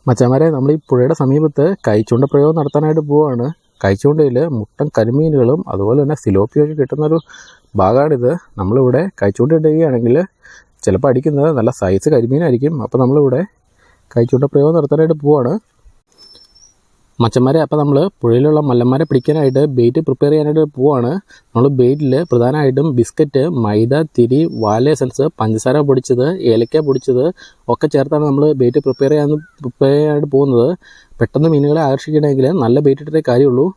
മച്ചാന്മാരെ, നമ്മൾ ഈ പുഴയുടെ സമീപത്ത് കൈച്ചൂണ്ട പ്രയോഗം നടത്താനായിട്ട് പോവുകയാണ്. കൈച്ചൂണ്ടയിൽ മുട്ടൻ കരിമീനുകളും അതുപോലെ തന്നെ സിലോപ്പിയൊക്കെ കിട്ടുന്നൊരു ഭാഗമാണിത്. നമ്മളിവിടെ കൈച്ചൂണ്ട ഇടുകയാണെങ്കിൽ ചിലപ്പോൾ അടിക്കുന്നത് നല്ല സൈസ് കരിമീനായിരിക്കും. അപ്പോൾ നമ്മളിവിടെ കൈച്ചൂണ്ട പ്രയോഗം നടത്താനായിട്ട് പോവുകയാണ്. മച്ചന്മാരെ, അപ്പോൾ നമ്മൾ പുഴയിലുള്ള മല്ലന്മാരെ പിടിക്കാനായിട്ട് ബെയ്റ്റ് പ്രിപ്പയർ ചെയ്യാനായിട്ട് പോവുകയാണ്. നമ്മൾ ബെയ്റ്റിൽ പ്രധാനമായിട്ടും ബിസ്ക്കറ്റ്, മൈദ, തിരി, വാല എസൻസ്, പഞ്ചസാര പൊടിച്ചത്, ഏലക്ക പൊടിച്ചത് ഒക്കെ ചേർത്താണ് നമ്മൾ ബെയ്റ്റ് പ്രിപ്പയർ ചെയ്യാനായിട്ട് പോകുന്നത്. പെട്ടെന്ന് മീനുകളെ ആകർഷിക്കണമെങ്കിൽ നല്ല ബെയ്റ്റ് ഇട്ടേ കാര്യമുള്ളൂ.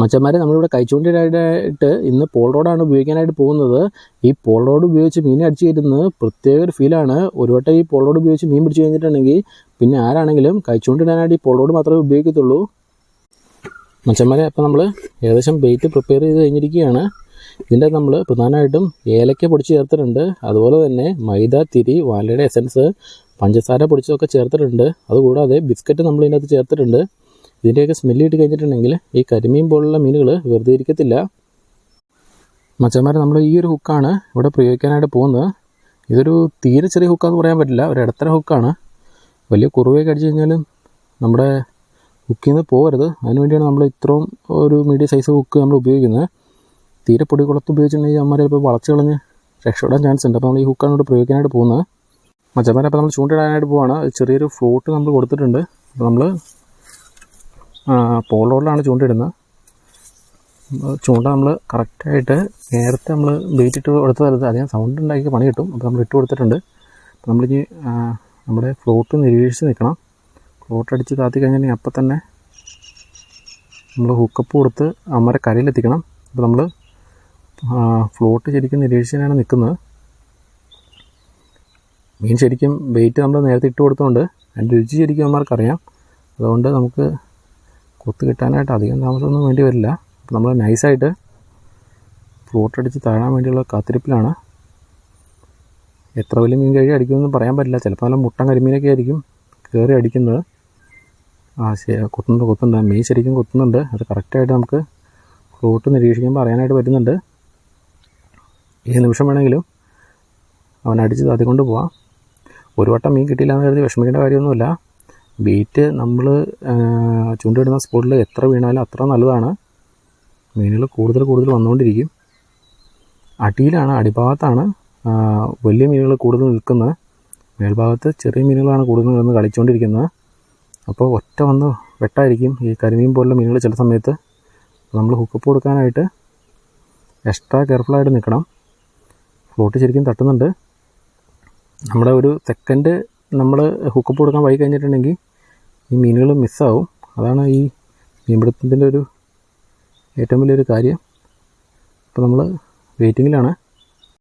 മച്ചന്മാരെ, നമ്മളിവിടെ കൈച്ചൂണ്ടയായിട്ട് ഇന്ന് പോൾ റോഡാണ് ഉപയോഗിക്കാനായിട്ട് പോകുന്നത്. ഈ പോൾ റോഡ് ഉപയോഗിച്ച് മീൻ അടിച്ചു കയറ്റുന്നത് പ്രത്യേക ഒരു ഫീലാണ്. ഒരു വട്ടം ഈ പോൾ റോഡ് ഉപയോഗിച്ച് മീൻ പിടിച്ചു കഴിഞ്ഞിട്ടുണ്ടെങ്കിൽ പിന്നെ ആരാണെങ്കിലും കൈച്ചൂണ്ടിടാനായിട്ട് ഈ പോൾ റോഡ് മാത്രമേ ഉപയോഗിക്കത്തുള്ളൂ. മച്ചന്മാരെ, അപ്പോൾ നമ്മൾ ഏകദേശം ബെയ്റ്റ് പ്രിപ്പയർ ചെയ്ത് കഴിഞ്ഞിരിക്കുകയാണ്. ഇതിൻ്റെ നമ്മൾ പ്രധാനമായിട്ടും ഏലക്ക പൊടിച്ച് ചേർത്തിട്ടുണ്ട്. അതുപോലെ തന്നെ മൈദ, തിരി, വാലയുടെ എസൻസ്, പഞ്ചസാര പൊടിച്ചതൊക്കെ ചേർത്തിട്ടുണ്ട്. അതുകൂടാതെ ബിസ്ക്കറ്റ് നമ്മൾ ഇതിനകത്ത് ചേർത്തിട്ടുണ്ട്. ഇതിൻ്റെയൊക്കെ സ്മെല്ല് ഇട്ട് കഴിഞ്ഞിട്ടുണ്ടെങ്കിൽ ഈ കരിമീൻ പോലുള്ള മീനുകൾ വെറുതെ ഇരിക്കത്തില്ല. മച്ചന്മാരെ, നമ്മൾ ഈ ഒരു ഹുക്കാണ് ഇവിടെ പ്രയോഗിക്കാനായിട്ട് പോകുന്നത്. ഇതൊരു തീരെ ചെറിയ ഹുക്കാന്ന് പറയാൻ പറ്റില്ല, ഒരു ഇടത്തരം ഹുക്കാണ്. വലിയ കുറുവയൊക്കെ അടിച്ചു കഴിഞ്ഞാലും നമ്മുടെ ഹുക്കിൽ നിന്ന് പോകരുത്. അതിനുവേണ്ടിയാണ് നമ്മൾ ഇത്രയും ഒരു മീഡിയം സൈസ് ഹുക്ക് നമ്മൾ ഉപയോഗിക്കുന്നത്. തീരെ പൊടി കുളത്ത് ഉപയോഗിച്ചിട്ടുണ്ടെങ്കിൽ അമ്മമാരെ ഇപ്പോൾ വളച്ച് കളഞ്ഞ് രക്ഷപ്പെടാൻ ചാൻസ് ഉണ്ട്. അപ്പോൾ നമ്മൾ ഈ ഹുക്കാണ് ഇവിടെ പ്രയോഗിക്കാനായിട്ട് പോകുന്നത്. മച്ചന്മാരെ, അപ്പോൾ നമ്മൾ ചൂണ്ടിടാനായിട്ട് പോവാണ്. ചെറിയൊരു ഫ്ലോട്ട് നമ്മൾ കൊടുത്തിട്ടുണ്ട്. അപ്പോൾ നമ്മൾ പോൾ റോഡിലാണ് ചൂണ്ടിടുന്നത്. ചൂണ്ട നമ്മൾ കറക്റ്റായിട്ട് നേരത്തെ നമ്മൾ ബെയ്റ്റ് ഇട്ട് കൊടുത്ത സ്ഥലത്ത് അധികം സൗണ്ട് ഉണ്ടാക്കി പണി കിട്ടും. അപ്പോൾ നമ്മൾ ഇട്ട് കൊടുത്തിട്ടുണ്ട്. അപ്പോൾ നമ്മളിനി നമ്മുടെ ഫ്ലോട്ട് നിരീക്ഷിച്ച് നിൽക്കണം. ഫ്ലോട്ട് അടിച്ച് താത്തി കഴിഞ്ഞിട്ടുണ്ടെങ്കിൽ അപ്പം തന്നെ നമ്മൾ ഹുക്കപ്പ് കൊടുത്ത് അമ്മരെ കരയിലെത്തിക്കണം. അപ്പോൾ നമ്മൾ ഫ്ലോട്ട് ശരിക്കും നിരീക്ഷിച്ചാണ് നിൽക്കുന്നത്. മീൻ ശരിക്കും ബെയ്റ്റ് നമ്മൾ നേരത്തെ ഇട്ട് കൊടുത്തുകൊണ്ട് അതിൻ്റെ രുചി ശരിക്കും അമ്മമാർക്കറിയാം. അതുകൊണ്ട് നമുക്ക് കൊത്ത് കിട്ടാനായിട്ട് അധികം താമസമൊന്നും വേണ്ടി വരില്ല. അപ്പോൾ നമ്മൾ നൈസായിട്ട് ഫ്ലോട്ട് അടിച്ച് താഴാൻ വേണ്ടിയുള്ള കാത്തിരിപ്പിലാണ്. എത്ര വലിയ മീൻ കഴിയും അടിക്കുമെന്ന് പറയാൻ പറ്റില്ല. ചിലപ്പോൾ നല്ല മുട്ടൻ കരിമീനൊക്കെ ആയിരിക്കും കയറി അടിക്കുന്നത്. കൊത്തുന്നുണ്ട് മീൻ ശരിക്കും കൊത്തുന്നുണ്ട്. അത് കറക്റ്റായിട്ട് നമുക്ക് ഫ്ലോട്ട് നിരീക്ഷിക്കുമ്പോൾ അറിയാനായിട്ട് പറ്റുന്നുണ്ട്. ഈ നിമിഷം വേണമെങ്കിലും അവൻ അടിച്ച് താത്തിക്കൊണ്ട് പോവാം. ഒരു വട്ടം മീൻ കിട്ടിയില്ല എന്ന് കരുതി വിഷമിക്കേണ്ട കാര്യമൊന്നുമില്ല. ബെയ്റ്റ് നമ്മൾ ചൂണ്ടിടുന്ന സ്പോട്ടിൽ എത്ര വീണാലും അത്ര നല്ലതാണ്. മീനുകൾ കൂടുതൽ വന്നുകൊണ്ടിരിക്കും. അടിഭാഗത്താണ് വലിയ മീനുകൾ കൂടുതൽ നിൽക്കുന്നത്. മേൽഭാഗത്ത് ചെറിയ മീനുകളാണ് കൂടുതൽ നിന്ന് കളിച്ചുകൊണ്ടിരിക്കുന്നത്. അപ്പോൾ ഒറ്റ വന്ന് വെട്ടായിരിക്കും ഈ കരിമീൻ പോലുള്ള മീനുകൾ ചില സമയത്ത്. നമ്മൾ ഹുക്കപ്പ് കൊടുക്കാനായിട്ട് എക്സ്ട്രാ കെയർഫുള്ളായിട്ട് നിൽക്കണം. ഫ്ലോട്ട് ശരിക്കും തട്ടുന്നുണ്ട്. നമ്മുടെ ഒരു സെക്കൻഡ് നമ്മൾ ഹുക്കപ്പ് കൊടുക്കാൻ വൈകി കഴിഞ്ഞിട്ടുണ്ടെങ്കിൽ ഈ മീനുകൾ മിസ്സാവും. അതാണ് ഈ മീൻപിടുത്തത്തിൻ്റെ ഒരു ഏറ്റവും വലിയൊരു കാര്യം. അപ്പോൾ നമ്മൾ വെയിറ്റിങ്ങിലാണ്.